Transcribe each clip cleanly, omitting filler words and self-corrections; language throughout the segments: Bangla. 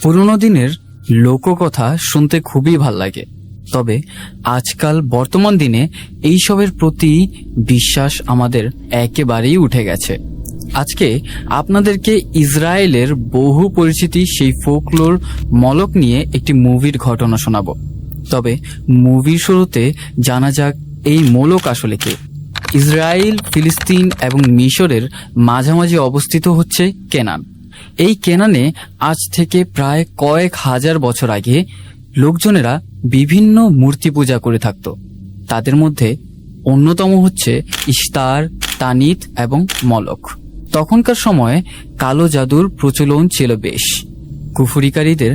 পুরোনো দিনের লোককথা শুনতে খুবই ভাল লাগে, তবে আজকাল বর্তমান দিনে এইসবের প্রতি বিশ্বাস আমাদের একেবারেই উঠে গেছে। আজকে আপনাদেরকে ইসরায়েলের বহু পরিচিতি সেই ফোকলোর মলক নিয়ে একটি মুভির ঘটনা শোনাবো। তবে মুভির শুরুতে জানা যাক এই মলক আসলে কে। ইসরায়েল, ফিলিস্তিন এবং মিশরের মাঝামাঝি অবস্থিত হচ্ছে কেনান। এই কেনানে আজ থেকে প্রায় কয়েক হাজার বছর আগে লোকজনেরা বিভিন্ন মূর্তি পূজা করে থাকত। তাদের মধ্যে অন্যতম হচ্ছে ইশতার, তানিত এবং মলক। তখনকার সময়ে কালো জাদুর প্রচলন ছিল বেশ। কুফরিকারীদের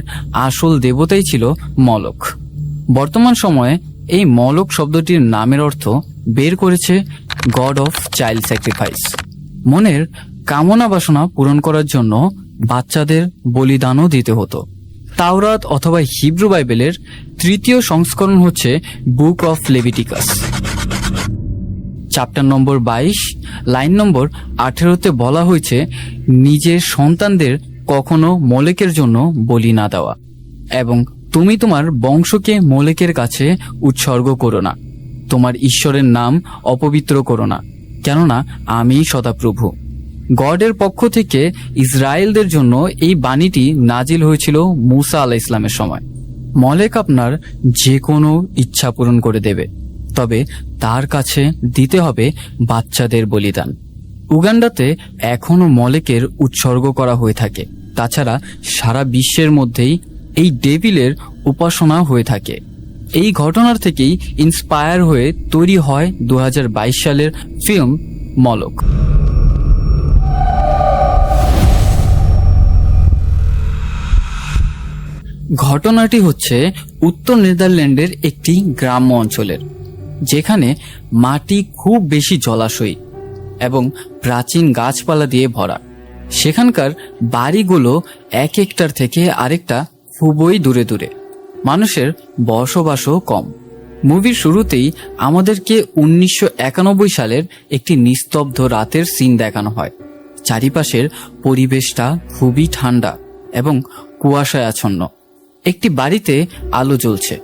আসল দেবতাই ছিল মলক। বর্তমান সময়ে এই মলক শব্দটির নামের অর্থ বের করেছে গড অফ চাইল্ড স্যাক্রিফাইস। মনের কামনা বাসনা পূরণ করার জন্য বাচ্চাদের বলিদানও দিতে হতো। তাওরাত অথবা হিব্রু বাইবেলের 3য় সংস্করণ হচ্ছে book of Leviticus, chapter number 22, line number 18তে বলা হয়েছে, নিজের সন্তানদের কখনো মোলেকের জন্য বলি না দেওয়া, এবং তুমি তোমার বংশকে মোলেকের কাছে উৎসর্গ করো না, তোমার ঈশ্বরের নাম অপবিত্র করো না, কেননা আমি সদাপ্রভু। গডের পক্ষ থেকে ইসরায়েলদের জন্য এই বাণীটি নাজিল হয়েছিল মুসা আলাইহিস ইসলামের সময়। মলেক আপনার যে কোনো ইচ্ছা পূরণ করে দেবে, তবে তার কাছে দিতে হবে বাচ্চাদের বলিদান। উগান্ডাতে এখনও মলেকের উৎসর্গ করা হয়ে থাকে। তাছাড়া সারা বিশ্বের মধ্যেই এই ডেভিলের উপাসনা হয়ে থাকে। এই ঘটনার থেকেই ইন্সপায়ার হয়ে তৈরি হয় 2022 সালের ফিল্ম মলক। ঘটনাটি হচ্ছে উত্তর নেদারল্যান্ডের একটি গ্রাম্য অঞ্চলের, যেখানে মাটি খুব বেশি জলাশয়ী এবং প্রাচীন গাছপালা দিয়ে ভরা। সেখানকার বাড়িগুলো এক একটার থেকে আরেকটা খুবই দূরে দূরে। মানুষের বসবাসও কম। মুভির শুরুতেই আমাদেরকে 1991 সালের একটি নিস্তব্ধ রাতের সিন দেখানো হয়। চারিপাশের পরিবেশটা খুবই ঠান্ডা এবং কুয়াশায় আচ্ছন্ন। একটি বাড়িতে আলো জ্বলছে।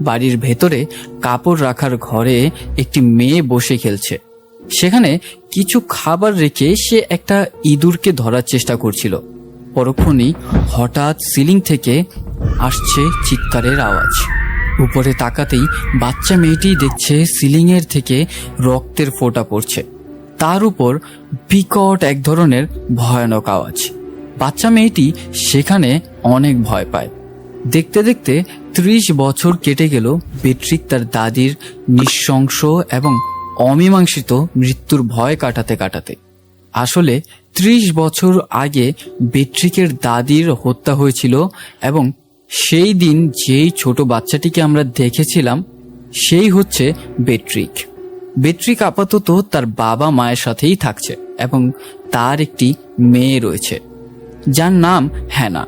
বাড়ির ভেতরে কাপড় রাখার ঘরে একটি মেয়ে বসে খেলছে। সেখানে কিছু খাবার রেখে সে একটা ইঁদুরকে ধরার চেষ্টা করছিল। পরক্ষণেই হঠাৎ সিলিং থেকে আসছে চিৎকারের আওয়াজ। উপরে তাকাতেই বাচ্চা মেয়েটি দেখছে সিলিংয়ের থেকে রক্তের ফোঁটা পড়ছে। তার উপর বিকট এক ধরনের ভয়ানক আওয়াজ। বাচ্চা মেয়েটি সেখানে অনেক ভয় পায়। দেখতে দেখতে 30 বছর কেটে গেল পেট্রিক তার দাদির নৃশংস এবং অমীমাংসিত মৃত্যুর ভয় কাটাতে কাটাতে। আসলে 30 বছর আগে পেট্রিকের দাদির হত্যা হয়েছিল, এবং সেই দিন যেই ছোট বাচ্চাটিকে আমরা দেখেছিলাম সেই হচ্ছে পেট্রিক। পেট্রিক আপাতত তার বাবা মায়ের সাথেই থাকছে এবং তার একটি মেয়ে রয়েছে যার নাম হ্যানা।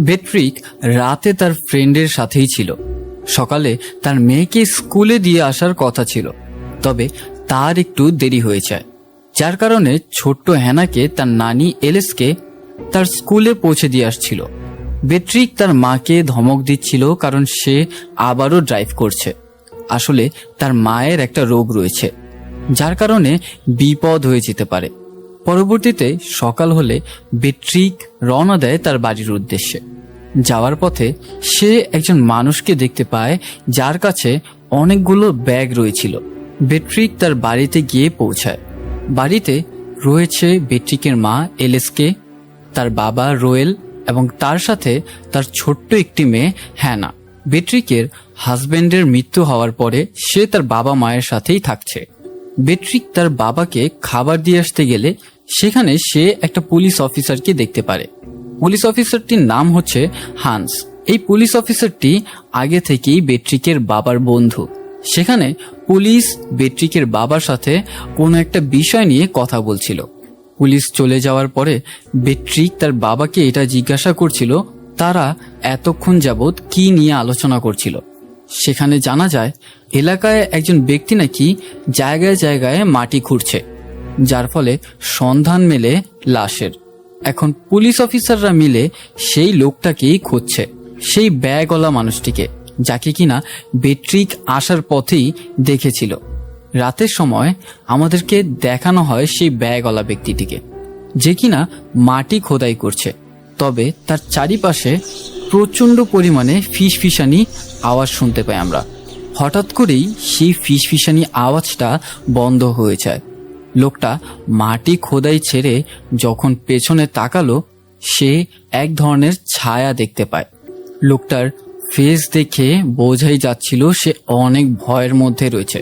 পেট্রিক রাতে তার ফ্রেন্ডের সাথেই ছিল। সকালে তার মেয়েকে স্কুলে দিয়ে আসার কথা ছিল, তবে তার একটু দেরি হয়ে যায়, যার কারণে ছোট্ট হ্যানাকে তার নানি এলেসকে তার স্কুলে পৌঁছে দিয়ে আসছিল। পেট্রিক তার মাকে ধমক দিচ্ছিল কারণ সে আবারও ড্রাইভ করছে। আসলে তার মায়ের একটা রোগ রয়েছে, যার কারণে বিপদ হয়ে যেতে পারে। পরবর্তীতে সকাল হলে পেট্রিক রওনা দেয় তার বাড়ির উদ্দেশ্যে। যাওয়ার পথে সে একজন মানুষকে দেখতে পায় যার কাছে অনেকগুলো ব্যাগ রয়েছিল। পেট্রিক তার বাড়িতে গিয়ে পৌঁছায়। বাড়িতে রয়েছে পেট্রিকের মা এলেসকে, তার বাবা রোয়েল এবং তার সাথে তার ছোট্ট একটি মেয়ে হ্যানা। পেট্রিকের হাজবেন্ডের মৃত্যু হওয়ার পরে সে তার বাবা মায়ের সাথেই থাকছে। পেট্রিক তার বাবাকে খাবার দিয়ে আসতে গেলে সেখানে সে একটা পুলিশ অফিসারকে দেখতে পারে। পুলিশ অফিসারটির নাম হচ্ছে হান্স। এই পুলিশ অফিসারটি আগে থেকেই পেট্রিকের বাবার বন্ধু। সেখানে পুলিশ পেট্রিকের বাবার সাথে কোনো একটা বিষয় নিয়ে কথা বলছিল। পুলিশ চলে যাওয়ার পরে পেট্রিক তার বাবাকে এটা জিজ্ঞাসা করছিল তারা এতক্ষণ যাবৎ কি নিয়ে আলোচনা করছিল। সেখানে জানা যায় এলাকায় একজন ব্যক্তি নাকি জায়গায় জায়গায় মাটি খুঁড়ছে, যার ফলে সন্ধান মেলে লাশের। এখন পুলিশ অফিসাররা মিলে সেই লোকটাকেই খুঁজছে, সেই ব্যাগওয়ালা মানুষটিকে, যাকে কিনা বেট্রিক আসার পথেই দেখেছিল। রাতের সময় আমাদেরকে দেখানো হয় সেই ব্যাগওয়ালা ব্যক্তিটিকে, যে কিনা মাটি খোদাই করছে। তবে তার চারিপাশে প্রচণ্ড পরিমাণে ফিসফিসানি আওয়াজ শুনতে পাই আমরা। হঠাৎ করেই সেই ফিসফিসানি আওয়াজটা বন্ধ হয়ে যায়। লোকটা মাটি খোদাই ছেড়ে যখন পেছনে তাকালো, সে এক ধরনের ছায়া দেখতে পায়। লোকটার ফেস দেখে বোঝাই যাচ্ছিল সে অনেক ভয়ের মধ্যে রয়েছে।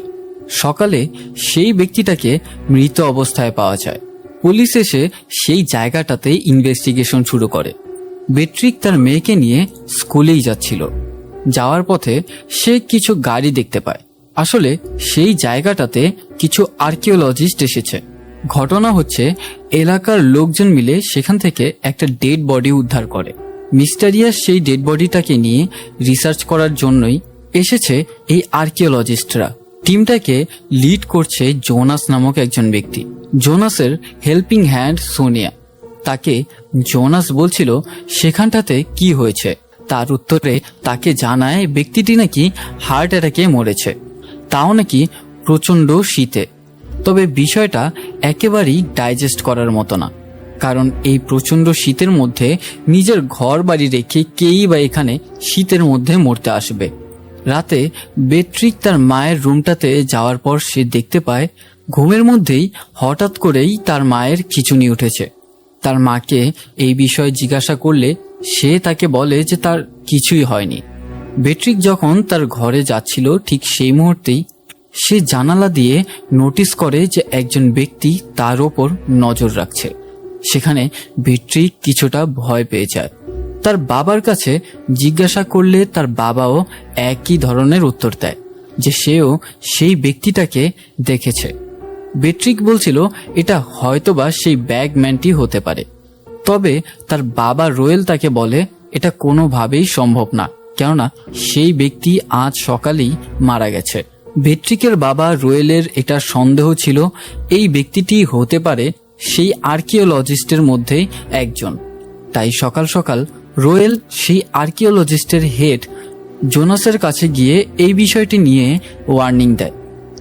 সকালে সেই ব্যক্তিটাকে মৃত অবস্থায় পাওয়া যায়। পুলিশ এসে সেই জায়গাটাতে ইনভেস্টিগেশন শুরু করে। বেট্রিক তার মেয়েকে নিয়ে স্কুলেই যাচ্ছিল। যাওয়ার পথে সে কিছু গাড়ি দেখতে পায়। আসলে সেই জায়গাটাতে কিছু আর্কিওলজিস্ট এসেছে। ঘটনা হচ্ছে, এলাকার লোকজন মিলে সেখান থেকে একটা ডেড বডি উদ্ধার করে। মিস্টারিয়াস সেই ডেড বডিটাকে নিয়ে রিসার্চ করার জন্যই এসেছে এই আর্কিওলজিস্টরা। টিমটাকে লিড করছে জোনাস নামক একজন ব্যক্তি। জোনাসের হেল্পিং হ্যান্ড সোনিয়া। তাকে জোনাস বলছিল সেখানটাতে কি হয়েছে। তার উত্তরে তাকে জানায় ব্যক্তিটি নাকি হার্ট অ্যাটাকে মরেছে, তাও নাকি প্রচণ্ড শীতে। তবে বিষয়টা একেবারেই ডাইজেস্ট করার মতো না, কারণ এই প্রচণ্ড শীতের মধ্যে নিজের ঘর বাড়ি রেখে কেই বা এখানে শীতের মধ্যে মরতে আসবে। রাতে বেট্রিক তার মায়ের রুমটাতে যাওয়ার পর সে দেখতে পায় ঘুমের মধ্যেই হঠাৎ করেই তার মায়ের খিঁচুনি উঠেছে। তার মাকে এই বিষয়ে জিজ্ঞাসা করলে সে তাকে বলে যে তার কিছুই হয়নি। বেট্রিক যখন তার ঘরে যাচ্ছিল ঠিক সেই মুহূর্তেই সে জানালা দিয়ে নোটিস করে যে একজন ব্যক্তি তার ওপর নজর রাখছে। সেখানে বেট্রিক কিছুটা ভয় পেয়ে যায়। তার বাবার কাছে জিজ্ঞাসা করলে তার বাবাও একই ধরনের উত্তর দেয় যে সেও সেই ব্যক্তিটাকে দেখেছে। বেট্রিক বলছিল এটা হয়তোবা সেই ব্যাগম্যানটি হতে পারে। তবে তার বাবা রোয়েল তাকে বলে এটা কোনোভাবেই সম্ভব না, কেননা সেই ব্যক্তি আজ সকালেই মারা গেছে। বেট্রিকের বাবা রোয়েলের এটা সন্দেহ ছিল এই ব্যক্তিটি হতে পারে সেই আর্কিওলজিস্টের মধ্যে একজন। তাই সকাল সকাল রোয়েল সেই আর্কিওলজিস্টের হেড জোনাসের কাছে গিয়ে এই বিষয়টি নিয়ে ওয়ার্নিং দেয়।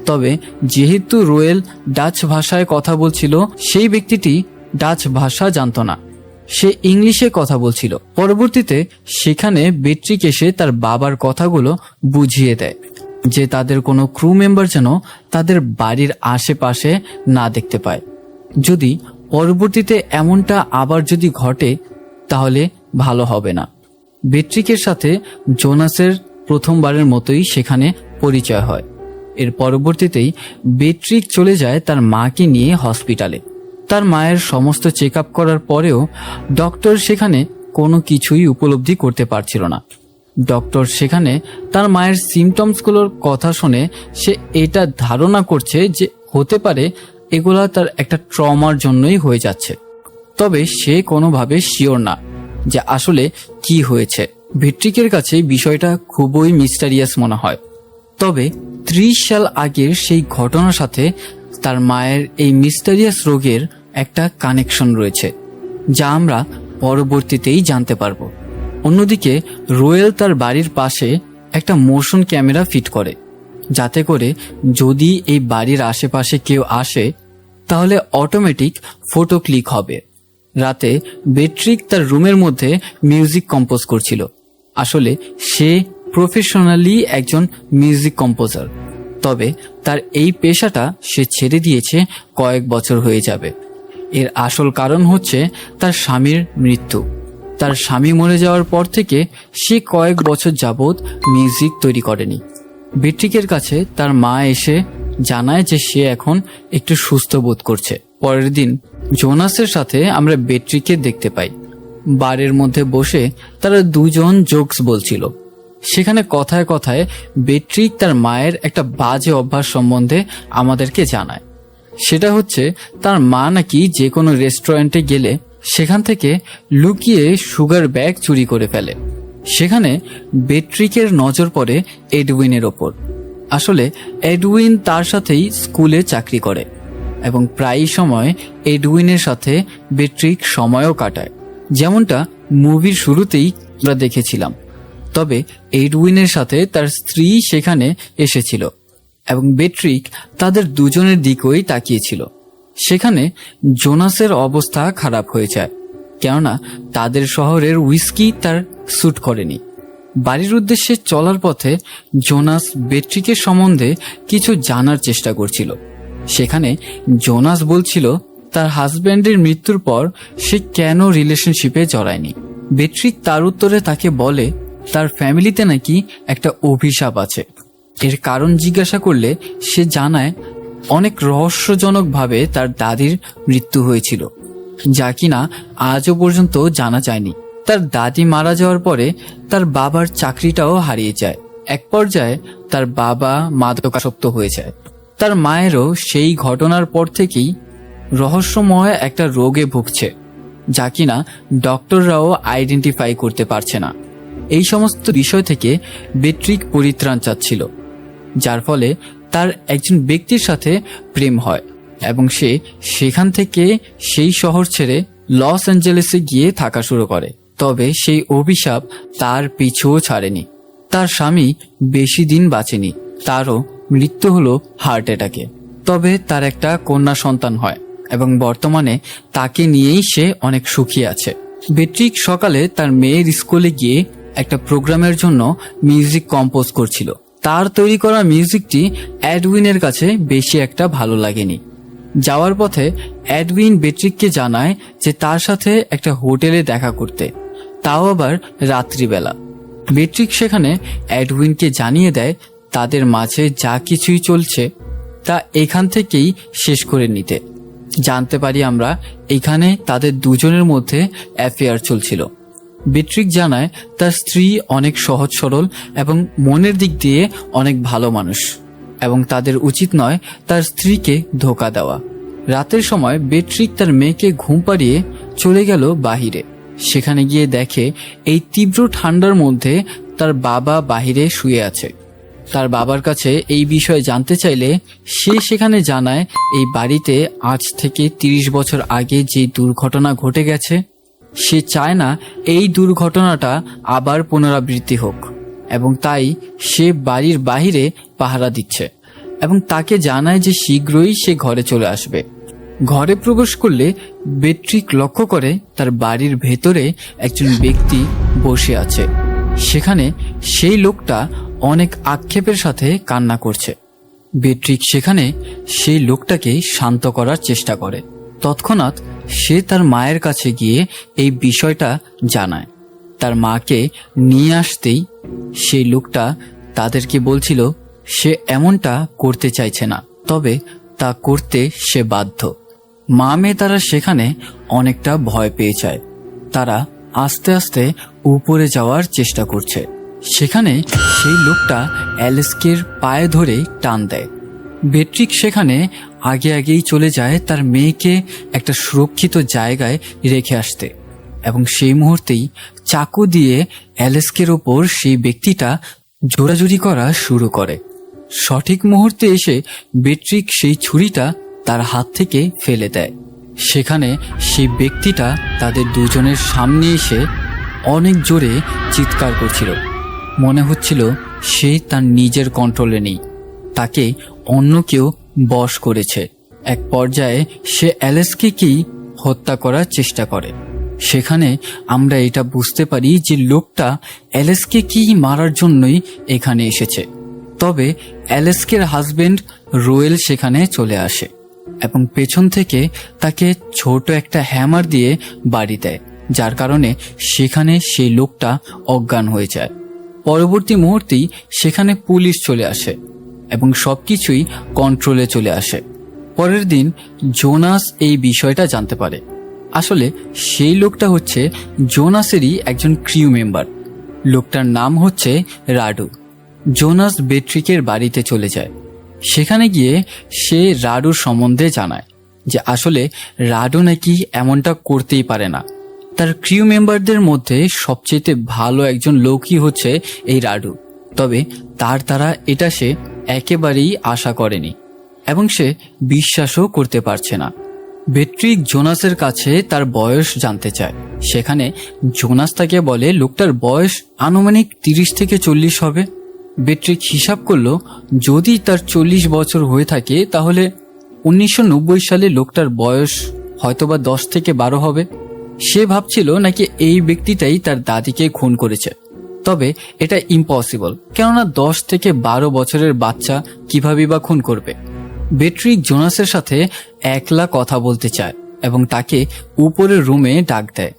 তবে যেহেতু রোয়েল ডাচ ভাষায় কথা বলছিল, সেই ব্যক্তিটি ডাচ ভাষা জানত না, সে ইংলিশে কথা বলছিল। পরবর্তীতে সেখানে বেট্রিক এসে তার বাবার কথাগুলো বুঝিয়ে দেয় যে তাদের কোনো ক্রু মেম্বার যেন তাদের বাড়ির আশেপাশে না দেখতে পায়। যদি পরবর্তীতে এমনটা আবার যদি ঘটে তাহলে ভালো হবে না। বেট্রিকের সাথে জোনাসের প্রথমবারের মতোই সেখানে পরিচয় হয়। এর পরবর্তীতেই বেট্রিক চলে যায় তার মাকে নিয়ে হসপিটালে। তার মায়ের সমস্ত চেক আপ করার পরেও ডক্টর সেখানে কোনো কিছুই উপলব্ধি করতে পারছিল না। ডক্টর সেখানে তার মায়ের সিমটমসগুলোর কথা শুনে সে এটা ধারণা করছে যে হতে পারে এগুলা তার একটা ট্রমার জন্যই হয়ে যাচ্ছে। তবে সে কোনোভাবে শিওর না যে আসলে কি হয়েছে। বেট্রিকের কাছে বিষয়টা খুবই মিস্টারিয়াস মনে হয়। তবে 30 সাল আগের সেই ঘটনার সাথে তার মায়ের এই মিস্টারিয়াস রোগের একটা কানেকশন রয়েছে, যা আমরা পরবর্তীতেই জানতে পারবো। অন্যদিকে রোয়েল তার বাড়ির পাশে একটা মোশন ক্যামেরা ফিট করে, যাতে করে যদি এই বাড়ির আশেপাশে কেউ আসে তাহলে অটোমেটিক ফটো ক্লিক হবে। রাতে বেট্রিক তার রুমের মধ্যে মিউজিক কম্পোজ করছিল। আসলে সে প্রফেশনালি একজন মিউজিক কম্পোজার, তবে তার এই পেশাটা সে ছেড়ে দিয়েছে কয়েক বছর হয়ে যাবে। এর আসল কারণ হচ্ছে তার স্বামীর মৃত্যু। তার স্বামী মরে যাওয়ার পর থেকে সে কয়েক বছর যাবৎ মিউজিক তৈরি করেনি। বেট্রিকের কাছে তার মা এসে জানায় যে সে এখন একটু সুস্থ বোধ করছে। পরের দিন জোনাসের সাথে আমরা বেট্রিককে দেখতে পাই। বারের মধ্যে বসে তারা দুজন জোকস বলছিল। সেখানে কথায় কথায় বেট্রিক তার মায়ের একটা বাজে অভ্যাস সম্বন্ধে আমাদেরকে জানায়। সেটা হচ্ছে তার মা নাকি যে কোনো রেস্টুরেন্টে গেলে সেখান থেকে লুকিয়ে সুগার ব্যাগ চুরি করে ফেলে। সেখানে বেট্রিকের নজর পড়ে এডউইনের ওপর। আসলে এডউইন তার সাথেই স্কুলে চাকরি করে। এবং প্রায় সময় এডউইনের সাথে বেট্রিক সময়ও কাটায়, যেমনটা মুভির শুরুতেই আমরা দেখেছিলাম। তবে এডউইনের সাথে তার স্ত্রী সেখানে এসেছিল এবং বেট্রিক তাদের দুজনের দিকেই তাকিয়েছিল। সেখানে জোনাসের অবস্থা খারাপ হয়ে যায়, কেননা তাদের শহরের হুইস্কি তার স্যুট করেনি। বাড়ির উদ্দেশ্যে চলার পথে জোনাস বেট্রিকের সম্বন্ধে কিছু জানার চেষ্টা করছিল। সেখানে জোনাস বলছিল তার হাজব্যান্ডের মৃত্যুর পর সে কেন রিলেশনশিপে জড়ায়নি। বেট্রিক তার উত্তরে তাকে বলে তার ফ্যামিলিতে নাকি একটা অভিশাপ আছে। এর কারণ জিজ্ঞাসা করলে সে জানায় অনেক রহস্যজনকভাবে তার দাদির মৃত্যু হয়েছিল, যা কিনা আজও পর্যন্ত জানা যায়নি। তার দাদি মারা যাওয়ার পরে তার বাবার চাকরিটাও হারিয়ে যায়। এক পর্যায়ে তার বাবা মাদকাসক্ত হয়ে যায়। তার মায়েরও সেই ঘটনার পর থেকেই রহস্যময় একটা রোগে ভুগছে, যা কিনা ডক্টররাও আইডেন্টিফাই করতে পারছে না। এই সমস্ত বিষয় থেকে বেট্রিক পরিত্রাণ চাচ্ছিল, যার ফলে তার একজন ব্যক্তির সাথে প্রেম হয় এবং সে সেখান থেকে সেই শহর ছেড়ে লস অ্যাঞ্জেলেসে গিয়ে থাকা শুরু করে। তবে সেই অভিশাপ তার পিছুও ছাড়েনি। তার স্বামী বেশি দিন বাঁচেনি, তারও মৃত্যু হলো হার্ট অ্যাটাকে। তবে তার একটা কন্যা সন্তান হয় এবং বর্তমানে তাকে নিয়েই সে অনেক সুখী আছে। বেট্রিক সকালে তার মেয়ের স্কুলে গিয়ে একটা প্রোগ্রামের জন্য মিউজিক কম্পোজ করছিল। তার তৈরি করা মিউজিকটি এডউইনের কাছে বেশি একটা ভালো লাগেনি। যাওয়ার পথে এডউইন বেট্রিককে জানায় যে তার সাথে একটা হোটেলে দেখা করতে, তাও আবার রাত্রিবেলা। বেট্রিক সেখানে এডউইনকে জানিয়ে দেয় তাদের মাঝে যা কিছুই চলছে তা এখান থেকেই শেষ করে নিতে। জানতে পারি আমরা এখানে তাদের দুজনের মধ্যে অ্যাফেয়ার চলছিল। বেট্রিক জানায় তার স্ত্রী অনেক সহজ সরল এবং মনের দিক দিয়ে অনেক ভালো মানুষ এবং তাদের উচিত নয় তার স্ত্রীকে ধোঁকা দেওয়া। রাতের সময় বেট্রিক তার মেয়েকে ঘুম পাড়িয়ে চলে গেল বাহিরে। সেখানে গিয়ে দেখে এই তীব্র ঠান্ডার মধ্যে তার বাবা বাহিরে শুয়ে আছে। তার বাবার কাছে এই বিষয়ে জানতে চাইলে সে সেখানে জানায় এই বাড়িতে আজ থেকে 30 বছর আগে যে দুর্ঘটনা ঘটে গেছে, সে চায় না এই দুর্ঘটনাটা আবার পুনরাবৃত্তি হোক এবং তাই সে বাড়ির বাহিরে পাহারা দিচ্ছে এবং তাকে জানায় যে শীঘ্রই সে ঘরে চলে আসবে। ঘরে প্রবেশ করলে বেট্রিক লক্ষ্য করে তার বাড়ির ভেতরে একজন ব্যক্তি বসে আছে। সেখানে সেই লোকটা অনেক আক্ষেপের সাথে কান্না করছে। বেট্রিক সেখানে সেই লোকটাকে শান্ত করার চেষ্টা করে। তৎক্ষণাৎ সে তার মায়ের কাছে গিয়ে এই বিষয়টা জানায়। তার মাকে নিয়ে আসতেই সেই লোকটা তাদেরকে বলছিল সে এমনটা করতে চাইছে না, তবে তা করতে সে বাধ্য। মা মেয়ে তারা সেখানে অনেকটা ভয় পেয়ে যায়। তারা আস্তে আস্তে উপরে যাওয়ার চেষ্টা করছে। সেখানে সেই লোকটা অ্যালেস্কের পায়ে ধরে টান দেয়। বেট্রিক সেখানে আগে আগেই চলে যায় তার মেয়েকে একটা সুরক্ষিত জায়গায় রেখে আসতে এবং সেই মুহূর্তেই চাকু দিয়ে অ্যালেস্কের ওপর সেই ব্যক্তিটা জোরাজুরি করা শুরু করে। সঠিক মুহূর্তে এসে বেট্রিক সেই ছুরিটা তার হাত থেকে ফেলে দেয়। সেখানে সেই ব্যক্তিটা তাদের দুজনের সামনে এসে অনেক জোরে চিৎকার করছিল। মনে হচ্ছিল সে তার নিজের কন্ট্রোলে নেই, তাকে অন্য কেউ বশ করেছে। এক পর্যায়ে সে অ্যালেস্কেকেই হত্যা করার চেষ্টা করে। সেখানে আমরা এটা বুঝতে পারি যে লোকটা অ্যালেস্কেকেই মারার জন্যই এখানে এসেছে। তবে অ্যালেস্কের হাজবেন্ড রোয়েল সেখানে চলে আসে এবং পেছন থেকে তাকে ছোট একটা হ্যামার দিয়ে বাড়ি দেয়, যার কারণে সেখানে সেই লোকটা অজ্ঞান হয়ে যায়। পরবর্তী মুহূর্তেই সেখানে পুলিশ চলে আসে এবং সবকিছুই কন্ট্রোলে চলে আসে। পরের দিন জোনাস এই বিষয়টা জানতে পারে। আসলে সেই লোকটা হচ্ছে জোনাসেরই একজন ক্রিউ মেম্বার। লোকটার নাম হচ্ছে রাডু। জোনাস বেট্রিকের বাড়িতে চলে যায়। সেখানে গিয়ে সে রাডুর সম্বন্ধে জানায় যে আসলে রাডু নাকি এমনটা করতেই পারে না। তার ক্রিউ মেম্বারদের মধ্যে সবচেয়ে ভালো একজন লোকই হচ্ছে এই রাডু। তবে তার দ্বারা এটা সে একেবারেই আশা করেনি। এবং সে বিশ্বাসও করতে পারছে না। বেট্রিক জোনাসের কাছে তার বয়স জানতে চায়। সেখানে জোনাস তাকে বলে লোকটার বয়স আনুমানিক 30 থেকে 40 হবে। বেট্রিক হিসাব করলো যদি তার 40 বছর হয়ে থাকে তাহলে 1990 সালে লোকটার বয়স হয়তোবা 10 থেকে 12 হবে। সে ভাবছিল নাকি এই ব্যক্তিটাই তার দাদিকে খুন করেছে। তবে এটা ইম্পসিবল, কেননা 10 থেকে 12 বছরের বাচ্চা কিভাবে বা খুন করবে। বেট্রিক জোনাসের সাথে একলা কথা বলতে চায় এবং তাকে উপরের রুমে ডাক দেয়।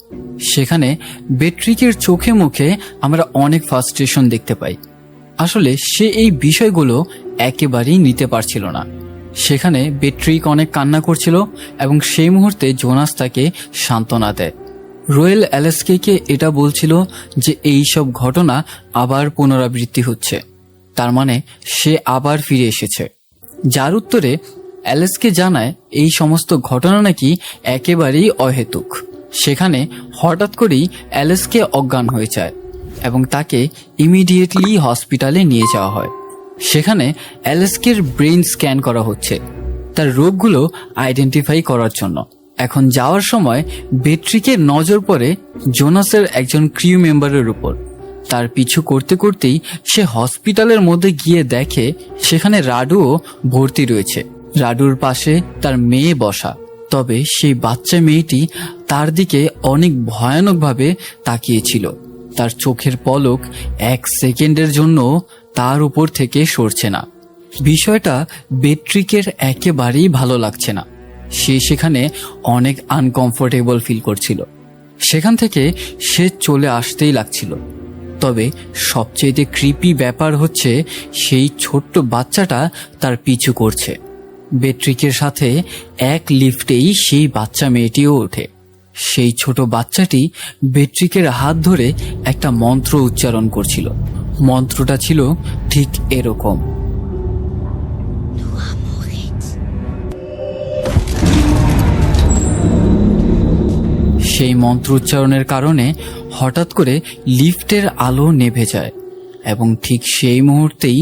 সেখানে বেট্রিকের চোখে মুখে আমরা অনেক ফ্রাস্ট্রেশন দেখতে পাই। আসলে সে এই বিষয়গুলো একেবারেই নিতে পারছিল না। সেখানে বেট্রিক অনেক কান্না করছিল এবং সেই মুহূর্তে জোনাস তাকে সান্ত্বনা দেয়। রোয়েল অ্যালেস্কে এটা বলছিল যে এই সব ঘটনা আবার পুনরাবৃত্তি হচ্ছে, তার মানে সে আবার ফিরে এসেছে। যার উত্তরে অ্যালেস্কে জানায় এই সমস্ত ঘটনা নাকি একেবারেই অহেতুক। সেখানে হঠাৎ করেই অ্যালেস্কে অজ্ঞান হয়ে যায় এবং তাকে ইমিডিয়েটলি হসপিটালে নিয়ে যাওয়া হয়। সেখানে অ্যালেস্কের ব্রেন স্ক্যান করা হচ্ছে তার রোগগুলো আইডেন্টিফাই করার জন্য। এখন যাওয়ার সময় বেট্রিকের নজর পড়ে জোনাসের একজন ক্রিউ মেম্বারের উপর। তার পিছু করতে করতেই সে হসপিটালের মধ্যে গিয়ে দেখে সেখানে রাডুও ভর্তি রয়েছে। রাডুর পাশে তার মেয়ে বসা, তবে সেই বাচ্চা মেয়েটি তার দিকে অনেক ভয়ানকভাবে তাকিয়েছিল। তার চোখের পলক 1 সেকেন্ডের জন্য তার উপর থেকে সরছে না। বিষয়টা বেট্রিকের একেবারেই ভালো লাগছে না। সে সেখানে অনেক আনকমফোর্টেবল ফিল করছিল। সেখান থেকে সে চলে আসতেই লাগছিল। তবে সবচেয়ে ক্রিপি ব্যাপার হচ্ছে সেই ছোট্ট বাচ্চাটা তার পিছু করছে। বেট্রিকের সাথে এক লিফটেই সেই বাচ্চা মেয়েটিও ওঠে। সেই ছোট বাচ্চাটি বেট্রিকের হাত ধরে একটা মন্ত্র উচ্চারণ করছিল। মন্ত্রটা ছিল ঠিক এরকম। সেই মন্ত্র উচ্চারণের কারণে হঠাৎ করে লিফটের আলো নেভে যায় এবং ঠিক সেই মুহূর্তেই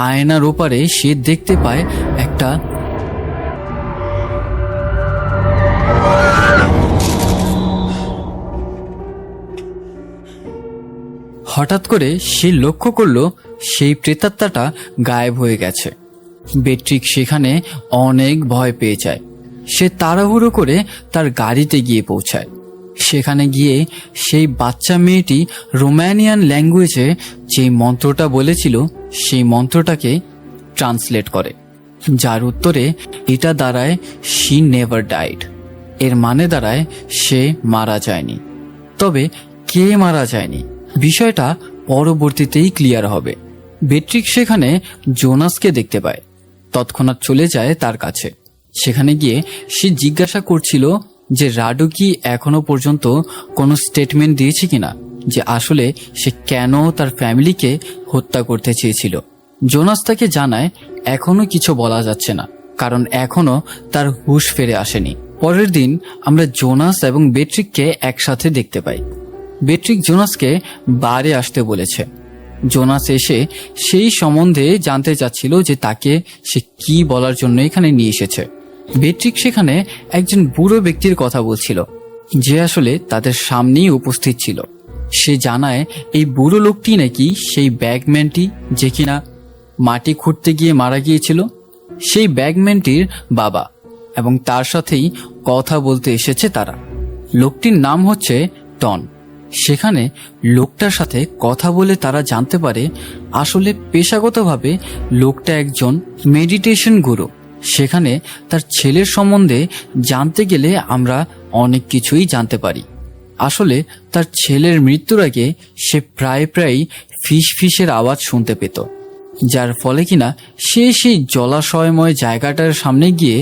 আয়নার ওপারে সে দেখতে পায় একটা হঠাৎ করে সে লক্ষ্য করলো সেই প্রেতাত্মাটা গায়েব হয়ে গেছে। বেট্রিক সেখানে অনেক ভয় পেয়ে যায়। সে তাড়াহুড়ো করে তার গাড়িতে গিয়ে পৌঁছায়। সেখানে গিয়ে সেই বাচ্চা মেয়েটি রোমানিয়ান ল্যাঙ্গুয়েজে যে মন্ত্রটা বলেছিল সেই মন্ত্রটাকে ট্রান্সলেট করে, যার উত্তরে এটা দাঁড়ায় শি নেভার ডাইড। এর মানে দাঁড়ায় সে মারা যায়নি। তবে কে মারা যায়নি বিষয়টা পরবর্তীতেই ক্লিয়ার হবে। বেট্রিক সেখানে জোনাসকে দেখতে পায়, তৎক্ষণাৎ চলে যায় তার কাছে। সেখানে গিয়ে সে জিজ্ঞাসা করছিল যে রাডু কি এখনো পর্যন্ত কোনো স্টেটমেন্ট দিয়েছে কিনা, যে আসলে সে কেন তার ফ্যামিলিকে হত্যা করতে চেয়েছিল। জোনাস তাকে জানায় এখনো কিছু বলা যাচ্ছে না, কারণ এখনো তার হুঁশ ফিরে আসেনি। পরের দিন আমরা জোনাস এবং বেট্রিককে একসাথে দেখতে পাই। বেট্রিক জোনাসকে বারে আসতে বলেছে। জোনাস এসে সেই সম্বন্ধে জানতে চাচ্ছিল যে তাকে সে কি বলার জন্য এখানে নিয়ে এসেছে। বেট্রিক সেখানে একজন বুড়ো ব্যক্তির কথা বলছিল যে আসলে তাদের সামনেই উপস্থিত ছিল। সে জানায় এই বুড়ো লোকটি নাকি সেই ব্যাগম্যানটি যে কিনা মাটি খুঁড়তে গিয়ে মারা গিয়েছিল, সেই ব্যাগম্যানটির বাবা, এবং তার সাথেই কথা বলতে এসেছে তারা। লোকটির নাম হচ্ছে টন। সেখানে লোকটার সাথে কথা বলে তারা জানতে পারে আসলে পেশাগতভাবে লোকটা একজন মেডিটেশন গুরু। সেখানে তার ছেলের সম্বন্ধে জানতে গেলে আমরা অনেক কিছুই জানতে পারি। আসলে তার ছেলের মৃত্যুর আগে সে প্রায় ফিসের আওয়াজ শুনতে পেত, যার ফলে কিনা সে সেই জলাশয়ময় জায়গাটার সামনে গিয়ে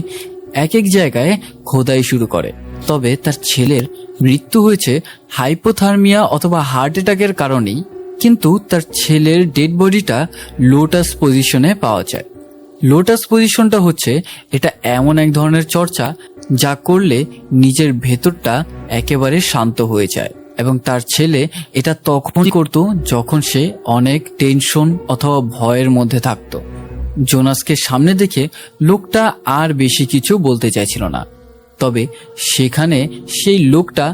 এক জায়গায় খোদাই শুরু করে। তবে তার ছেলের মৃত্যু হয়েছে হাইপোথার্মিয়া অথবা হার্ট অ্যাটাকের কারণেই, কিন্তু তার ছেলের ডেড বডিটা লোটাস পজিশনে পাওয়া যায়। লোটাস পজিশনটা হচ্ছে এটা এমন এক ধরনের চর্চা যা করলে নিজের ভেতরটা একেবারে শান্ত হয়ে যায়, এবং তার ছেলে এটা তখনই করত যখন সে অনেক টেনশন অথবা ভয়ের মধ্যে থাকত। জোনাসকে সামনে দেখে লোকটা আর বেশি কিছু বলতে চাইছিল না। তবে সেখানে সেই লোকটা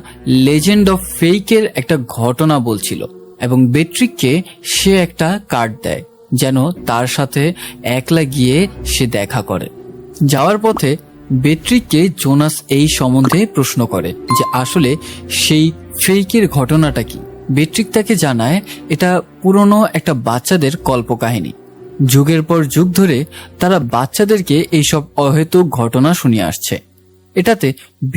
লেজেন্ড অফ ফেইকের একটা ঘটনা বলছিল এবং বেট্রিককে সে একটা কার্ড দেয় যেন তার সাথে একলা গিয়ে সে দেখা করে। যাওয়ার পথে বেট্রিককে জোনাস এই সম্বন্ধে প্রশ্ন করে যে আসলে সেই ফেইকের ঘটনাটা কি। বেট্রিক তাকে জানায় এটা পুরনো একটা বাচ্চাদের কল্পকাহিনী। যুগের পর যুগ ধরে তারা বাচ্চাদেরকে এইসব অহেতুক ঘটনা শুনিয়ে আসছে। এটাতে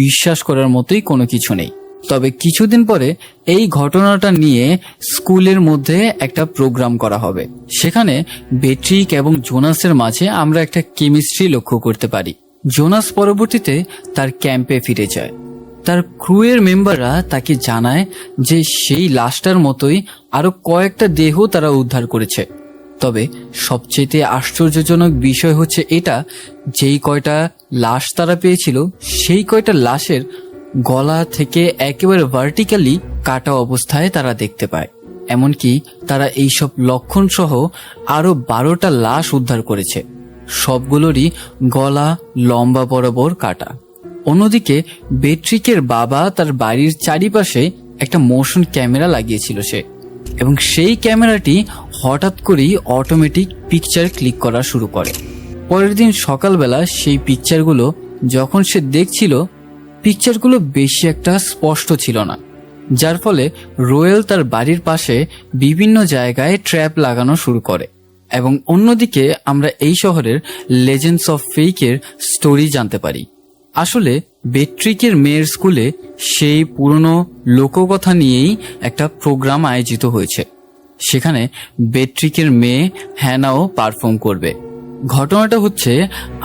বিশ্বাস করার মতোই কোনো কিছু নেই। তবে কিছুদিন পরে এই ঘটনাটা নিয়ে স্কুলের মধ্যে একটা প্রোগ্রাম করা হবে। সেখানে বেট্রিক এবং জোনাসের মাঝে আমরা একটা কেমিস্ট্রি লক্ষ্য করতে পারি। জোনাস পরবর্তীতে তার ক্যাম্পে ফিরে যায়। তার ক্রুয়ের মেম্বাররা তাকে জানায় যে সেই লাশটার মতোই আরো কয়েকটা দেহ তারা উদ্ধার করেছে। তবে সবচেয়ে আশ্চর্যজনক বিষয় হচ্ছে এটা, যেই কয়টা লাশ তারা পেয়েছিল সেই কয়টা লাশের গলা থেকে একেবারে ভার্টিক্যালি কাটা অবস্থায় তারা দেখতে পায়। এমনকি তারা এইসব লক্ষণ সহ আরো 12টা লাশ উদ্ধার করেছে, সবগুলোরই গলা লম্বা বরাবর কাটা। অন্যদিকে বেট্রিকের বাবা তার বাড়ির চারিপাশে একটা মোশন ক্যামেরা লাগিয়েছিল সে, এবং সেই ক্যামেরাটি হঠাৎ করেই অটোমেটিক পিকচার ক্লিক করা শুরু করে। পরের দিন সকালবেলা সেই পিকচারগুলো যখন সে দেখছিল, পিকচারগুলো বেশি একটা স্পষ্ট ছিল না, যার ফলে রোয়েল তার বাড়ির পাশে বিভিন্ন জায়গায় ট্র্যাপ লাগানো শুরু করে। এবং অন্যদিকে আমরা এই শহরের লেজেন্ডস অফ ফেইকের স্টোরি জানতে পারি। আসলে বেট্রিকের মেয়ের স্কুলে সেই পুরনো লোককথা নিয়েই একটা প্রোগ্রাম আয়োজিত হয়েছে। সেখানে বেট্রিকের মেয়ে হ্যানাও পারফর্ম করবে। ঘটনাটা হচ্ছে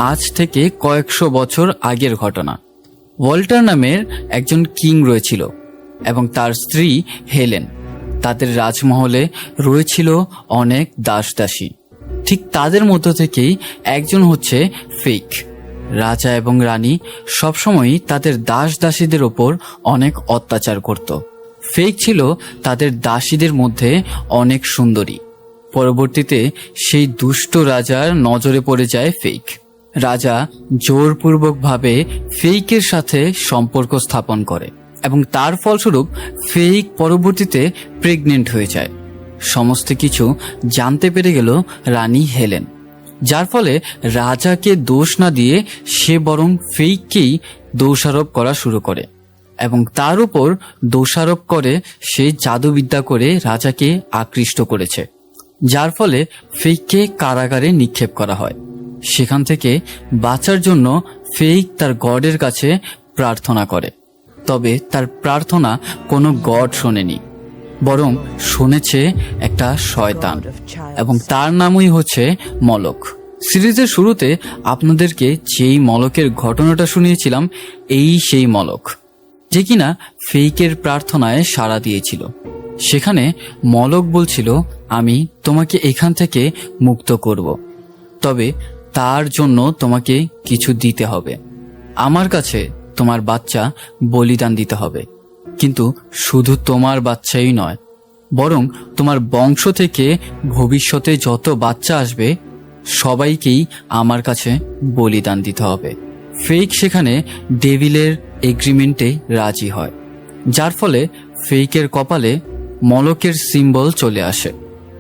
আজ থেকে কয়েকশো বছর আগের ঘটনা। ওয়াল্টার নামের একজন কিং রয়েছিল এবং তার স্ত্রী হেলেন। তাদের রাজমহলে রয়েছিল অনেক দাসদাসী। ঠিক তাদের মধ্য থেকেই একজন হচ্ছে ফেইক। রাজা এবং রানী সবসময়ই তাদের দাস দাসীদের ওপর অনেক অত্যাচার করত। ফেইক ছিল তাদের দাসীদের মধ্যে অনেক সুন্দরী। পরবর্তীতে সেই দুষ্ট রাজার নজরে পড়ে যায় ফেইক। রাজা জোরপূর্বকভাবে ফেইকের সাথে সম্পর্ক স্থাপন করে এবং তার ফলস্বরূপ ফেইক পরবর্তীতে প্রেগনেন্ট হয়ে যায়। সমস্ত কিছু জানতে পেরে গেল রানী হেলেন, যার ফলে রাজাকে দোষ না দিয়ে সে বরং ফেইককেই দোষারোপ করা শুরু করে এবং তার উপর দোষারোপ করে সে জাদুবিদ্যা করে রাজাকে আকৃষ্ট করেছে, যার ফলে ফেইককে কারাগারে নিক্ষেপ করা হয়। সেখান থেকে বাঁচার জন্য ফেইক তার গডের কাছে প্রার্থনা করে। তবে তার প্রার্থনা কোনো গড শোনেনি, বরং শুনেছে একটা শয়তান, এবং তার নামই হচ্ছে মলক। সিরিজের শুরুতে আপনাদেরকে যেই মলকের ঘটনাটা শুনিয়েছিলাম, এই সেই মলক যে কিনা ফেইকের প্রার্থনায় সাড়া দিয়েছিল। সেখানে মলক বলছিল, আমি তোমাকে এখান থেকে মুক্ত করব, তবে তার জন্য তোমাকে কিছু দিতে হবে। আমার কাছে তোমার বাচ্চা বলিদান দিতে হবে, কিন্তু শুধু তোমার বাচ্চাই নয়, বরং তোমার বংশ থেকে ভবিষ্যতে যত বাচ্চা আসবে সবাইকেই আমার কাছে বলিদান দিতে হবে। ফেইক সেখানে ডেভিলের এগ্রিমেন্টে রাজি হয়, যার ফলে ফেইকের কপালে মলকের সিম্বল চলে আসে।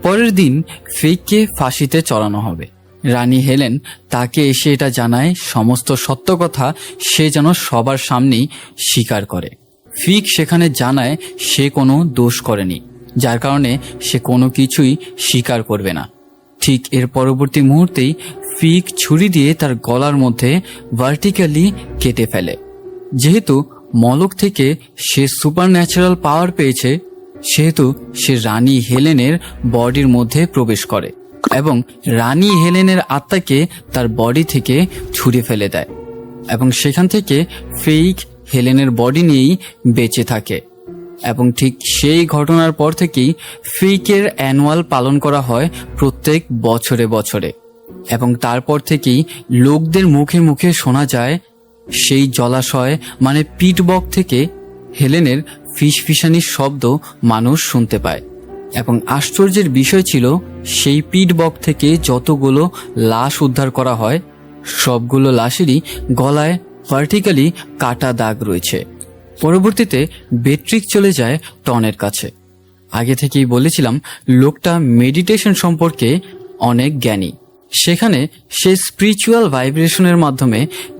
পরের দিন ফেইককে ফাঁসিতে চড়ানো হবে। রানী হেলেন তাকে এসে এটা জানায় সমস্ত সত্য কথা সে যেন সবার সামনেই স্বীকার করে। ফেইক সেখানে জানায় সে কোনো দোষ করেনি, যার কারণে সে কোনো কিছুই স্বীকার করবে না। ঠিক এর পরবর্তী মুহূর্তেই ফেইক ছুরি দিয়ে তার গলার মধ্যে ভার্টিক্যালি কেটে ফেলে। যেহেতু মলক থেকে সে সুপারন্যাচারাল পাওয়ার পেয়েছে, সেহেতু সে রানী হেলেনের বডির মধ্যে প্রবেশ করে এবং রানী হেলেনের আত্মাকে তার বডি থেকে ছুঁড়ে ফেলে দেয়, এবং সেখান থেকে ফেইক হেলেনের বডি নিয়েই বেঁচে থাকে। এবং ঠিক সেই ঘটনার পর থেকেই ফেইকের অ্যানুয়াল পালন করা হয় প্রত্যেক বছরে বছরে, এবং তারপর থেকেই লোকদের মুখে মুখে শোনা যায় সেই জলাশয় মানে পিটবক থেকে হেলেনের ফিসফিসানির শব্দ মানুষ শুনতে পায়। এবং আশ্চর্যের বিষয় ছিল সেই পিট বক্স থেকে যতগুলো লাশ উদ্ধার করা হয় সবগুলো লাশেরই গলায় ভার্টিক্যালি কাটা দাগ রয়েছে। পরবর্তীতে বেট্রিক চলে যায় টনের কাছে। আগে থেকেই বলেছিলাম লোকটা মেডিটেশন সম্পর্কে অনেক জ্ঞানী। সেখানে সে স্পিরিচুয়াল ভাইব্রেশনের মাধ্যমে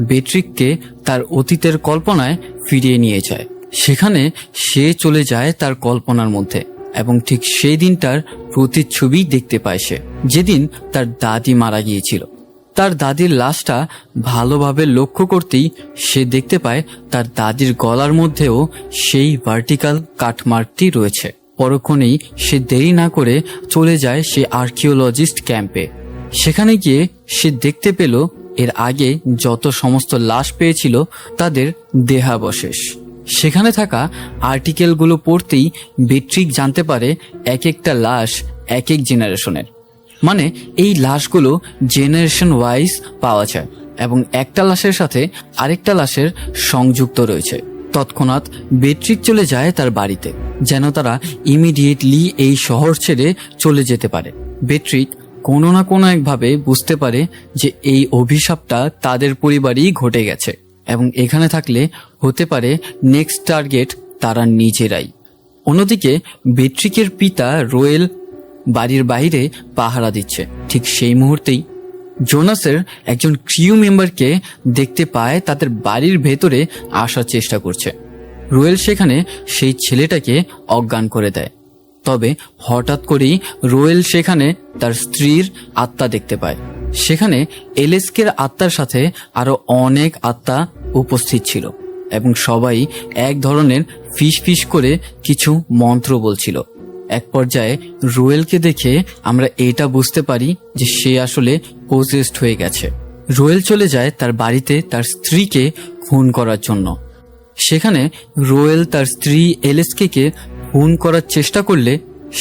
বেট্রিককে তার অতীতের কল্পনায় ফিরিয়ে নিয়ে যায়। সেখানে সে চলে যায় তার কল্পনার মধ্যে এবং ঠিক সেই দিনটার প্রতিচ্ছবি দেখতে পায় সে, যেদিন তার দাদি মারা গিয়েছিল। তার দাদির লাশটা ভালোভাবে লক্ষ্য করতেই সে দেখতে পায় তার দাদির গলার মধ্যেও সেই ভার্টিক্যাল কাটমার্কটি রয়েছে। পরক্ষণেই সে দেরি না করে চলে যায় সে আর্কিওলজিস্ট ক্যাম্পে। সেখানে গিয়ে সে দেখতে পেল এর আগে যত সমস্ত লাশ পেয়েছিল তাদের দেহাবশেষ। সেখানে থাকা আর্টিকেলগুলো পড়তেই বেট্রিক জানতে পারে এক একটা লাশ এক এক জেনারেশনের, মানে এই লাশগুলো জেনারেশন ওয়াইজ পাওয়া যায় এবং একটা লাশের সাথে আরেকটা লাশের সংযুক্ত রয়েছে। তৎক্ষণাৎ বেট্রিক চলে যায় তার বাড়িতে, যেন তারা ইমিডিয়েটলি এই শহর ছেড়ে চলে যেতে পারে। বেট্রিক কোনো না কোনো একভাবে বুঝতে পারে যে এই অভিশাপটা তাদের পরিবারেই ঘটে গেছে এবং এখানে থাকলে হতে পারে নেক্সট টার্গেট তারা নিজেরাই। অন্যদিকে বেট্রিকের পিতা রোয়েল বাড়ির বাইরে পাহারা দিচ্ছে। ঠিক সেই মুহূর্তেই জোনাসের একজন ক্রিউ মেম্বারকে দেখতে পায় তাদের বাড়ির ভেতরে আসার চেষ্টা করছে। রোয়েল সেখানে সেই ছেলেটাকে অজ্ঞান করে দেয়। তবে হঠাৎ করেই রোয়েল সেখানে তার স্ত্রীর আত্মা দেখতে পায়। সেখানে এলেস্কের আত্মার সাথে আরো অনেক আত্মা উপস্থিত ছিল এবং সবাই এক ধরনের ফিস ফিস করে কিছু মন্ত্র বলছিল। এক পর্যায়ে রোয়েলকে দেখে আমরা এটা বুঝতে পারি যে সে আসলে পজেসড হয়ে গেছে। রোয়েল চলে যায় তার বাড়িতে তার স্ত্রীকে খুন করার জন্য। সেখানে রোয়েল তার স্ত্রী এলেস্কে খুন করার চেষ্টা করলে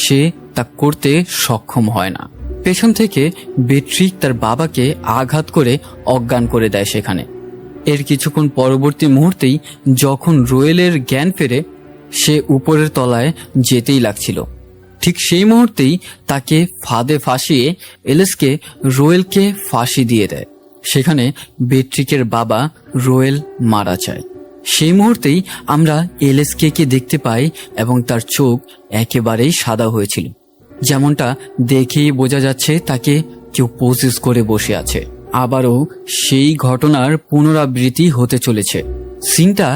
সে তা করতে সক্ষম হয় না। পেছন থেকে বেট্রিক তার বাবাকে আঘাত করে অজ্ঞান করে দেয় সেখানে। এর কিছুক্ষণ পরবর্তী মুহূর্তেই যখন রোয়েলের জ্ঞান ফেরে সে উপরের তলায় যেতেই লাগছিল। ঠিক সেই মুহূর্তেই তাকে ফাঁদে ফাঁসিয়ে এলেসকে রোয়েলকে ফাঁসি দিয়ে দেয়। সেখানে বেট্রিকের বাবা রোয়েল মারা যায়। সেই মুহূর্তেই আমরা এলেসকে দেখতে পাই এবং তার চোখ একেবারেই সাদা হয়েছিল, যেমনটা দেখেই বোঝা যাচ্ছে তাকে কেউ পজেস করে বসে আছে। আবারও সেই ঘটনার পুনরাবৃত্তি হতে চলেছে। সিনটা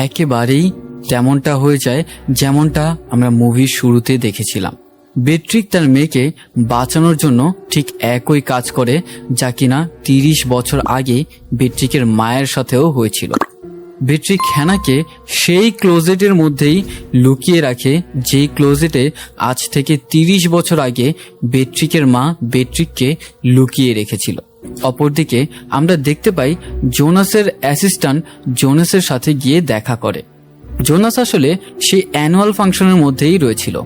একেবারেই তেমনটা হয়ে যায় যেমনটা আমরা মুভির শুরুতে দেখেছিলাম। বেট্রিক তার মেয়েকে বাঁচানোর জন্য ঠিক একই কাজ করে যা কিনা 30 বছর আগে বেট্রিকের মায়ের সাথেও হয়েছিল। বেট্রিক হ্যানাকে সেই ক্লোজেটের মধ্যেই লুকিয়ে রাখে যেই ক্লোজেটে আজ থেকে 30 বছর আগে বেট্রিকের মা বেট্রিককে লুকিয়ে রেখেছিল। অপরদিকে আমরা দেখতে পাই জোনাসের অ্যাসিস্ট্যান্ট জোনাসের সাথে গিয়ে দেখা করে। জোনাস আসলে সেই অ্যানুয়াল ফাংশনের মধ্যেই রয়েছিল।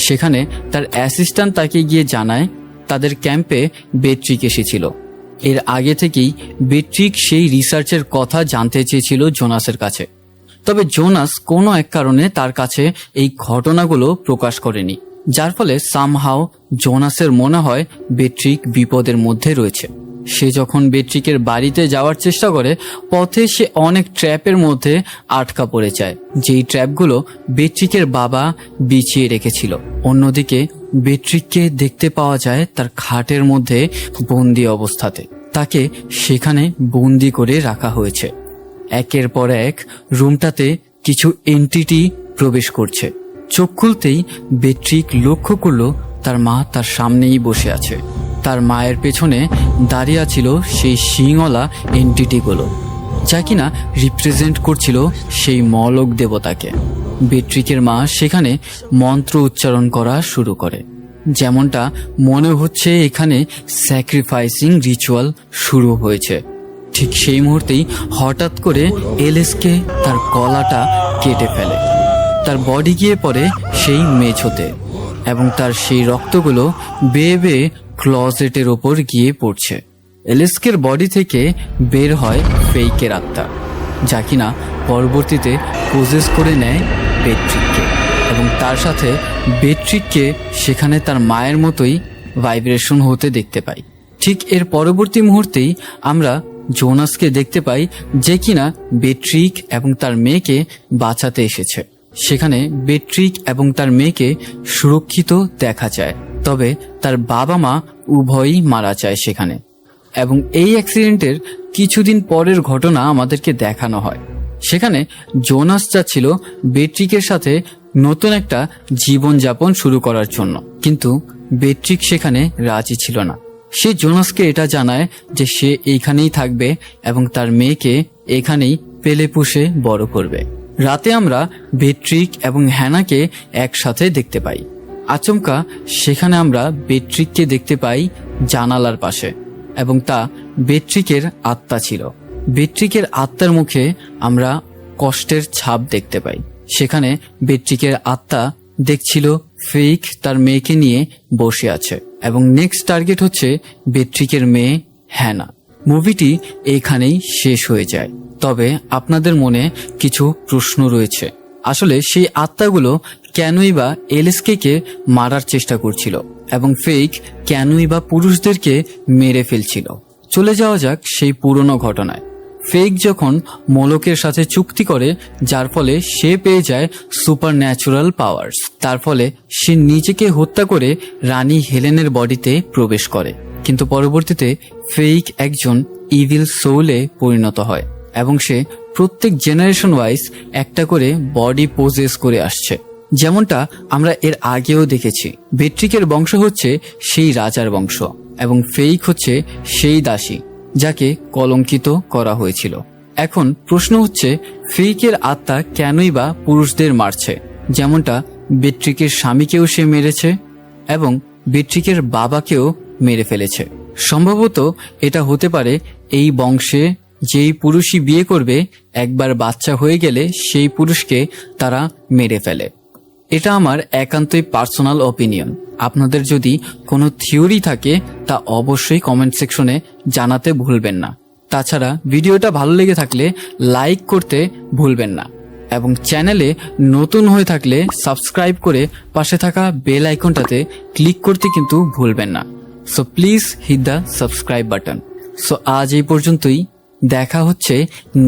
সেখানে তার অ্যাসিস্ট্যান্ট তাকে গিয়ে জানায় তাদের ক্যাম্পে বেট্রিক এসেছিল। এর আগে থেকেই বেট্রিক সেই রিসার্চের কথা জানতে চেয়েছিল জোনাসের কাছে, তবে জোনাস কোনো এক কারণে তার কাছে এই ঘটনাগুলো প্রকাশ করেনি, যার ফলে সামহাও জোনাসের মনে হয় বেট্রিক বিপদের মধ্যে রয়েছে। সে যখন বেট্রিকের বাড়িতে যাওয়ার চেষ্টা করে পথে সে অনেক ট্র্যাপের মধ্যে আটকা পড়ে যায়, যেই ট্র্যাপগুলো বেট্রিকের বাবা বিছিয়ে রেখেছিল। অন্যদিকে বেট্রিককে দেখতে পাওয়া যায় তার খাটের মধ্যে বন্দি অবস্থাতে। তাকে সেখানে বন্দি করে রাখা হয়েছে। একের পর এক রুমটাতে কিছু এন্টিটি প্রবেশ করছে। চোখ খুলতেই বেট্রিক লক্ষ্য করলো তার মা তার সামনেই বসে আছে। তার মায়ের পেছনে দাঁড়িয়ে ছিল সেই শিংওয়ালা এন্টিটিগুলো, যা কিনা রিপ্রেজেন্ট করছিল সেই মলক দেবতাকে। বেট্রিকের মা সেখানে মন্ত্র উচ্চারণ করা শুরু করে, যেমনটা মনে হচ্ছে এখানে স্যাক্রিফাইসিং রিচুয়াল শুরু হয়েছে। ঠিক সেই মুহূর্তেই হঠাৎ করে এলেসকে তার গলাটা কেটে ফেলে। তার বডি গিয়ে পড়ে সেই মেঝোতে এবং তার সেই রক্তগুলো বেয়ে বেয়ে ক্লজেটের ওপর গিয়ে পড়ছে। এলেস্কের বডি থেকে বের হয় ফেইকের আত্মা, যা কিনা পরবর্তীতে পজেস করে নেয় বেট্রিককে এবং এবং তার সাথে বেট্রিককে সেখানে তার মায়ের মতোই ভাইব্রেশন হতে দেখতে পাই। ঠিক এর পরবর্তী মুহূর্তেই আমরা জোনাসকে দেখতে পাই, যে কিনা বেট্রিক এবং তার মেয়েকে বাঁচাতে এসেছে। সেখানে বেট্রিক এবং তার মেয়েকে সুরক্ষিত দেখা যায়, তবে তার বাবা মা উভয়ই মারা যায় সেখানে। এবং এই অ্যাক্সিডেন্টের কিছুদিন পরের ঘটনা আমাদেরকে দেখানো হয়। সেখানে জোনাস যাচ্ছিল বেট্রিকের সাথে নতুন একটা জীবনযাপন শুরু করার জন্য, কিন্তু বেট্রিক সেখানে রাজি ছিল না। সে জোনাসকে এটা জানায় যে সে এইখানেই থাকবে এবং তার মেয়েকে এখানেই পেলে পুষে বড় করবে। রাতে আমরা বেট্রিক এবং হ্যানাকে একসাথে দেখতে পাই। আচমকা সেখানে আমরা বেট্রিককে দেখতে পাই জানালার পাশে, এবং তা বেট্রিকের আত্মা ছিল। বেট্রিকের আত্মার মুখে আমরা কষ্টের ছাপ দেখতে পাই। সেখানে বেট্রিকের আত্মা দেখছিল ফেইক তার মেয়েকে নিয়ে বসে আছে, এবং নেক্সট টার্গেট হচ্ছে বেট্রিকের মেয়ে হ্যানা। মুভিটি এইখানেই শেষ হয়ে যায়। তবে আপনাদের মনে কিছু প্রশ্ন রয়েছে। আসলে সেই আত্মাগুলো কেনই বা এলএসকে মারার চেষ্টা করছিল, এবং ফেইক কেনই বা পুরুষদেরকে মেরে ফেলছিল। চলে যাওয়া যাক সেই পুরনো ঘটনায়। ফেইক যখন মোলকের সাথে চুক্তি করে, যার ফলে সে পেয়ে যায় সুপার ন্যাচুরাল পাওয়ার্স, তার ফলে সে নিজেকে হত্যা করে রানী হেলেনের বডিতে প্রবেশ করে। কিন্তু পরবর্তীতে ফেইক একজন ইভিল সোলে পরিণত হয়, এবং সে প্রত্যেক জেনারেশন ওয়াইজ একটা করে বডি পোজেস করে আসছে। যেমনটা আমরা এর আগেও দেখেছি, বেট্রিকের বংশ হচ্ছে সেই রাজার বংশ, এবং ফেইক হচ্ছে সেই দাসী যাকে কলঙ্কিত করা হয়েছিল। এখন প্রশ্ন হচ্ছে, ফেইকের আত্মা কেনই বা পুরুষদের মারছে? যেমনটা বেট্রিকের স্বামীকেও সে মেরেছে এবং বেট্রিকের বাবাকেও মেরে ফেলেছে। সম্ভবত এটা হতে পারে এই বংশে যেই পুরুষই বিয়ে করবে, একবার বাচ্চা হয়ে গেলে সেই পুরুষকে তারা মেরে ফেলে। এটা আমার একান্তই পার্সোনাল অপিনিয়ন। আপনাদের যদি কোনো থিওরি থাকে তা অবশ্যই কমেন্ট সেকশনে জানাতে ভুলবেন না। তাছাড়া ভিডিওটা ভালো লেগে থাকলে লাইক করতে ভুলবেন না, এবং চ্যানেলে নতুন হয়ে থাকলে সাবস্ক্রাইব করে পাশে থাকা বেল আইকনটাতে ক্লিক করতে কিন্তু ভুলবেন না। So please hit the subscribe button. So আজ এই পর্যন্তই, দেখা হচ্ছে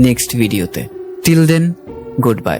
নেক্সট ভিডিওতে। Till then, good by.